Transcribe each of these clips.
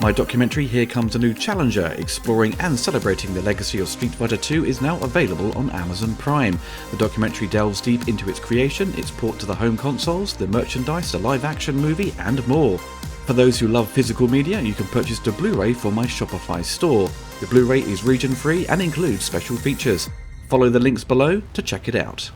My documentary Here Comes a New Challenger, exploring and celebrating the legacy of Street Fighter II, is now available on Amazon Prime. The documentary delves deep into its creation, its port to the home consoles, the merchandise, the live-action movie, and more. For those who love physical media, you can purchase the Blu-ray from my Shopify store. The Blu-ray is region-free and includes special features. Follow the links below to check it out.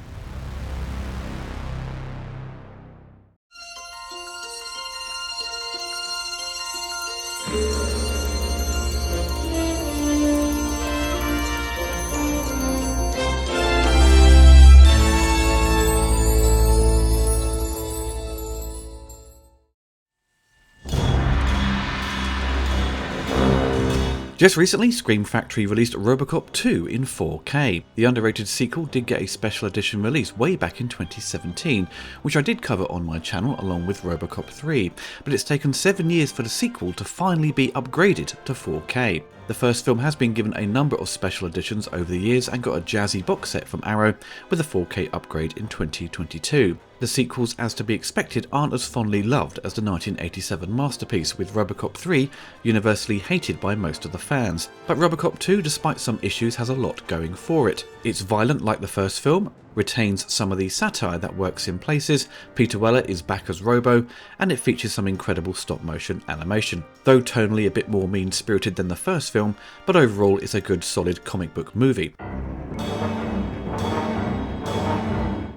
Just recently, Scream Factory released RoboCop 2 in 4K. The underrated sequel did get a special edition release way back in 2017, which I did cover on my channel along with RoboCop 3, but it's taken 7 years for the sequel to finally be upgraded to 4K. The first film has been given a number of special editions over the years and got a jazzy box set from Arrow with a 4K upgrade in 2022. The sequels, as to be expected, aren't as fondly loved as the 1987 masterpiece, with RoboCop 3 universally hated by most of the fans. But RoboCop 2, despite some issues, has a lot going for it. It's violent like the first film, retains some of the satire that works in places, Peter Weller is back as Robo, and it features some incredible stop-motion animation. Though tonally a bit more mean-spirited than the first film, but overall it's a good solid comic book movie.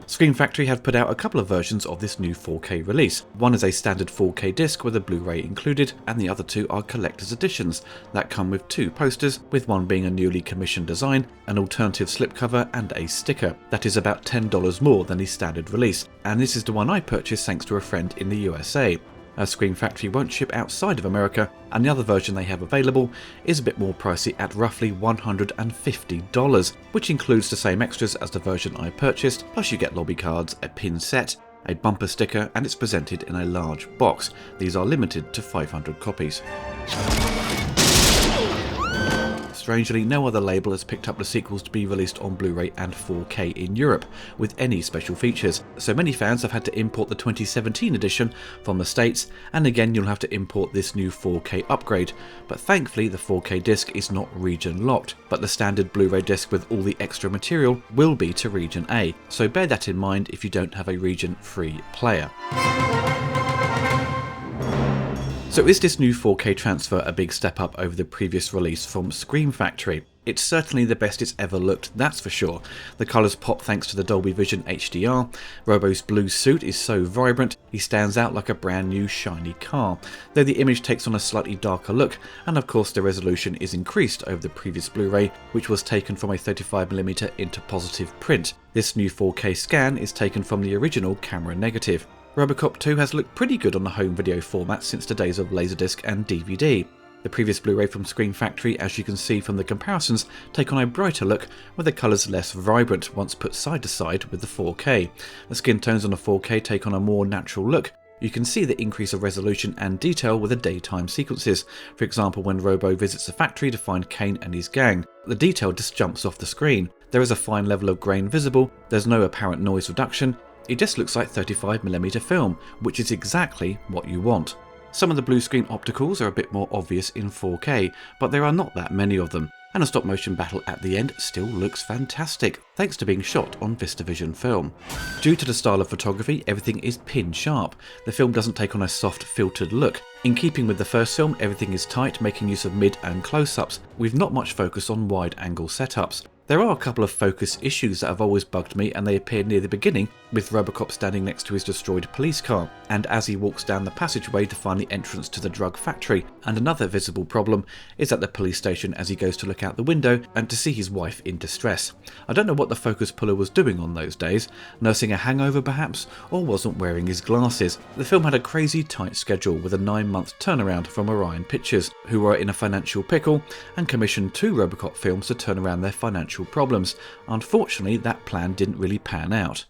Scream Factory have put out a couple of versions of this new 4K release. One is a standard 4K disc with a Blu-ray included, and the other two are collector's editions that come with 2 posters, with one being a newly commissioned design, an alternative slipcover, and a sticker. That is about $10 more than the standard release, and this is the one I purchased thanks to a friend in the USA. As Scream Factory won't ship outside of America, and the other version they have available is a bit more pricey at roughly $150, which includes the same extras as the version I purchased, plus you get lobby cards, a pin set, a bumper sticker, and it's presented in a large box. These are limited to 500 copies. Strangely, no other label has picked up the sequels to be released on Blu-ray and 4K in Europe, with any special features, so many fans have had to import the 2017 edition from the States, and again you'll have to import this new 4K upgrade, but thankfully the 4K disc is not region locked, but the standard Blu-ray disc with all the extra material will be to region A, so bear that in mind if you don't have a region-free player. So is this new 4K transfer a big step up over the previous release from Scream Factory? It's certainly the best it's ever looked, that's for sure. The colours pop thanks to the Dolby Vision HDR, Robo's blue suit is so vibrant, he stands out like a brand new shiny car, though the image takes on a slightly darker look, and of course the resolution is increased over the previous Blu-ray, which was taken from a 35mm into positive print. This new 4K scan is taken from the original camera negative. RoboCop 2 has looked pretty good on the home video format since the days of Laserdisc and DVD. The previous Blu-ray from Scream Factory, as you can see from the comparisons, take on a brighter look, with the colours less vibrant once put side to side with the 4K. The skin tones on the 4K take on a more natural look. You can see the increase of resolution and detail with the daytime sequences, for example when Robo visits the factory to find Kane and his gang. The detail just jumps off the screen. There is a fine level of grain visible, there's no apparent noise reduction. It just looks like 35mm film, which is exactly what you want. Some of the blue screen opticals are a bit more obvious in 4K, but there are not that many of them, and a stop motion battle at the end still looks fantastic, thanks to being shot on VistaVision film. Due to the style of photography, everything is pin sharp. The film doesn't take on a soft filtered look. In keeping with the first film, everything is tight, making use of mid and close-ups, with not much focus on wide angle setups. There are a couple of focus issues that have always bugged me, and they appear near the beginning, with RoboCop standing next to his destroyed police car, and as he walks down the passageway to find the entrance to the drug factory. And another visible problem is at the police station as he goes to look out the window and to see his wife in distress. I don't know what the focus puller was doing on those days, nursing a hangover perhaps, or wasn't wearing his glasses. The film had a crazy tight schedule with a 9-month turnaround from Orion Pictures, who were in a financial pickle and commissioned 2 RoboCop films to turn around their financial problems. Unfortunately, that plan didn't really pan out.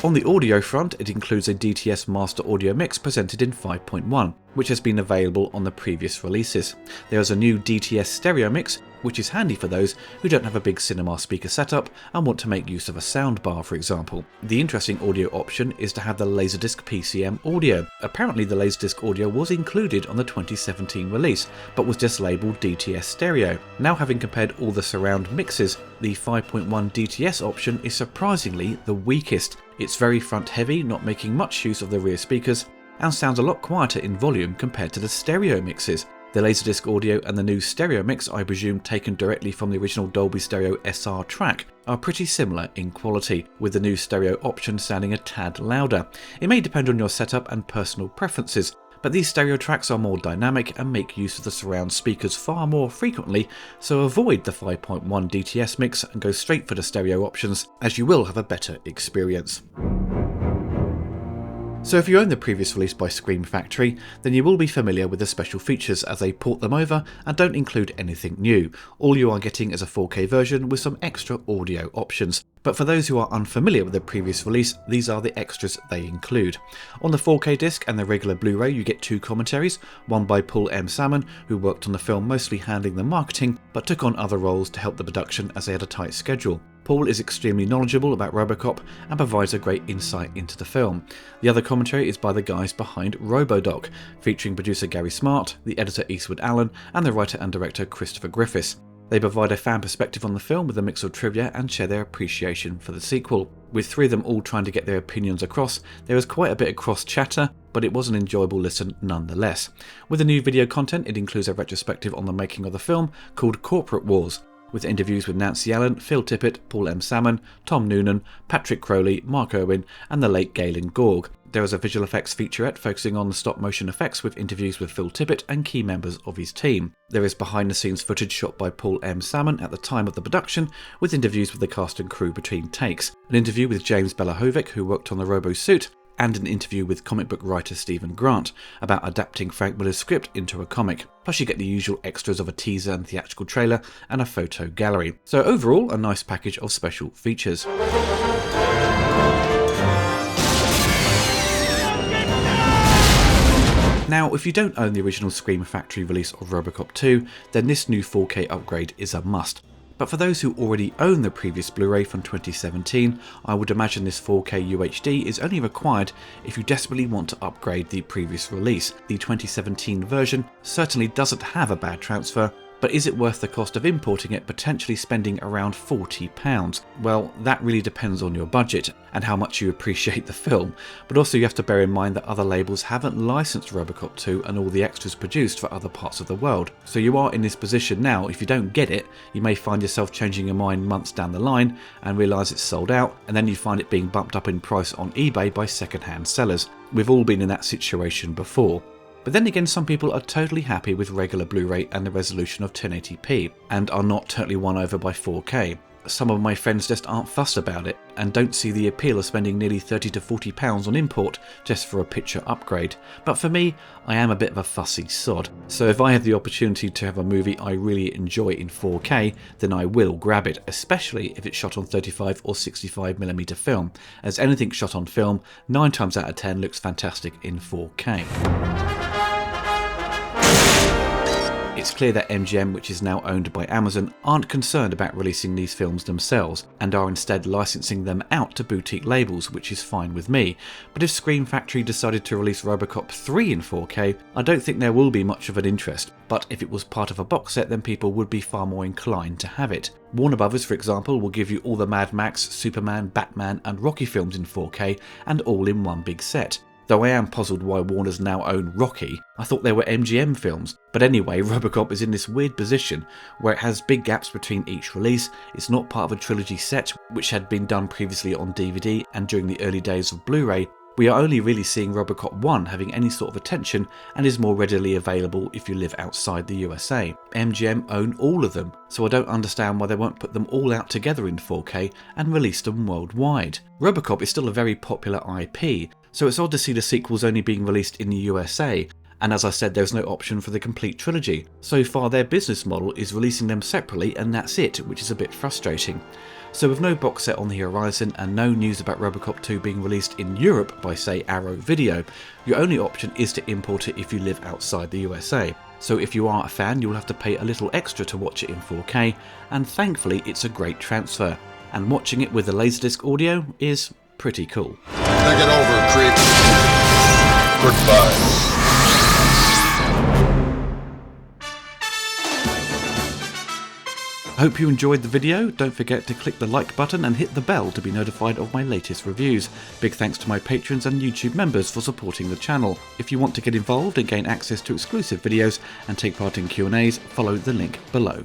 On the audio front, it includes a DTS Master Audio Mix presented in 5.1, which has been available on the previous releases. There is a new DTS Stereo Mix, which is handy for those who don't have a big cinema speaker setup and want to make use of a soundbar, for example. The interesting audio option is to have the Laserdisc PCM audio. Apparently the Laserdisc audio was included on the 2017 release, but was just labelled DTS stereo. Now, having compared all the surround mixes, the 5.1 DTS option is surprisingly the weakest. It's very front heavy, not making much use of the rear speakers, and sounds a lot quieter in volume compared to the stereo mixes. The Laserdisc audio and the new stereo mix, I presume taken directly from the original Dolby Stereo SR track, are pretty similar in quality, with the new stereo option sounding a tad louder. It may depend on your setup and personal preferences, but these stereo tracks are more dynamic and make use of the surround speakers far more frequently, so avoid the 5.1 DTS mix and go straight for the stereo options, as you will have a better experience. So if you own the previous release by Scream Factory, then you will be familiar with the special features as they port them over and don't include anything new. All you are getting is a 4K version with some extra audio options. But for those who are unfamiliar with the previous release, these are the extras they include. On the 4K disc and the regular Blu-ray you get two commentaries, one by Paul M. Salmon, who worked on the film mostly handling the marketing, but took on other roles to help the production as they had a tight schedule. Paul is extremely knowledgeable about RoboCop and provides a great insight into the film. The other commentary is by the guys behind RoboDoc, featuring producer Gary Smart, the editor Eastwood Allen, and the writer and director Christopher Griffiths. They provide a fan perspective on the film with a mix of trivia and share their appreciation for the sequel. With three of them all trying to get their opinions across, there is quite a bit of cross chatter, but it was an enjoyable listen nonetheless. With the new video content, it includes a retrospective on the making of the film called Corporate Wars, with interviews with Nancy Allen, Phil Tippett, Paul M. Salmon, Tom Noonan, Patrick Crowley, Mark Irwin, and the late Galen Gorg. There is a visual effects featurette focusing on the stop motion effects with interviews with Phil Tippett and key members of his team. There is behind the scenes footage shot by Paul M. Salmon at the time of the production, with interviews with the cast and crew between takes, an interview with James Belahovic, who worked on the Robo suit, and an interview with comic book writer Stephen Grant about adapting Frank Miller's script into a comic. Plus you get the usual extras of a teaser and theatrical trailer and a photo gallery. So overall, a nice package of special features. Now, if you don't own the original Scream Factory release of RoboCop 2, then this new 4K upgrade is a must. But for those who already own the previous Blu-ray from 2017, I would imagine this 4K UHD is only required if you desperately want to upgrade the previous release. The 2017 version certainly doesn't have a bad transfer, but is it worth the cost of importing it, potentially spending around £40? Well, that really depends on your budget and how much you appreciate the film, but also you have to bear in mind that other labels haven't licensed RoboCop 2 and all the extras produced for other parts of the world. So you are in this position now. If you don't get it, you may find yourself changing your mind months down the line and realise it's sold out, and then you find it being bumped up in price on eBay by second-hand sellers. We've all been in that situation before. But then again, some people are totally happy with regular Blu-ray and the resolution of 1080p, and are not totally won over by 4K. Some of my friends just aren't fussed about it, and don't see the appeal of spending nearly £30 to £40 on import just for a picture upgrade. But for me, I am a bit of a fussy sod, so if I have the opportunity to have a movie I really enjoy in 4K, then I will grab it, especially if it's shot on 35 or 65mm film, as anything shot on film 9 times out of 10 looks fantastic in 4K. It's clear that MGM, which is now owned by Amazon, aren't concerned about releasing these films themselves, and are instead licensing them out to boutique labels, which is fine with me. But if Scream Factory decided to release RoboCop 3 in 4K, I don't think there will be much of an interest, but if it was part of a box set, then people would be far more inclined to have it. Warner Brothers, for example, will give you all the Mad Max, Superman, Batman and Rocky films in 4K, and all in one big set. Though I am puzzled why Warner's now own Rocky. I thought they were MGM films. But anyway, RoboCop is in this weird position where it has big gaps between each release. It's not part of a trilogy set, which had been done previously on DVD and during the early days of Blu-ray. We are only really seeing RoboCop 1 having any sort of attention, and is more readily available if you live outside the USA. MGM own all of them, so I don't understand why they won't put them all out together in 4K and release them worldwide. RoboCop is still a very popular IP, so it's odd to see the sequels only being released in the USA, and as I said, there's no option for the complete trilogy. So far their business model is releasing them separately and that's it, which is a bit frustrating. So with no box set on the horizon and no news about RoboCop 2 being released in Europe by say Arrow Video, your only option is to import it if you live outside the USA. So if you are a fan, you'll have to pay a little extra to watch it in 4K, and thankfully it's a great transfer. And watching it with the Laserdisc audio is pretty cool. Take it over, creep. Goodbye. Hope you enjoyed the video. Don't forget to click the like button and hit the bell to be notified of my latest reviews. Big thanks to my patrons and YouTube members for supporting the channel. If you want to get involved and gain access to exclusive videos and take part in Q&As, follow the link below.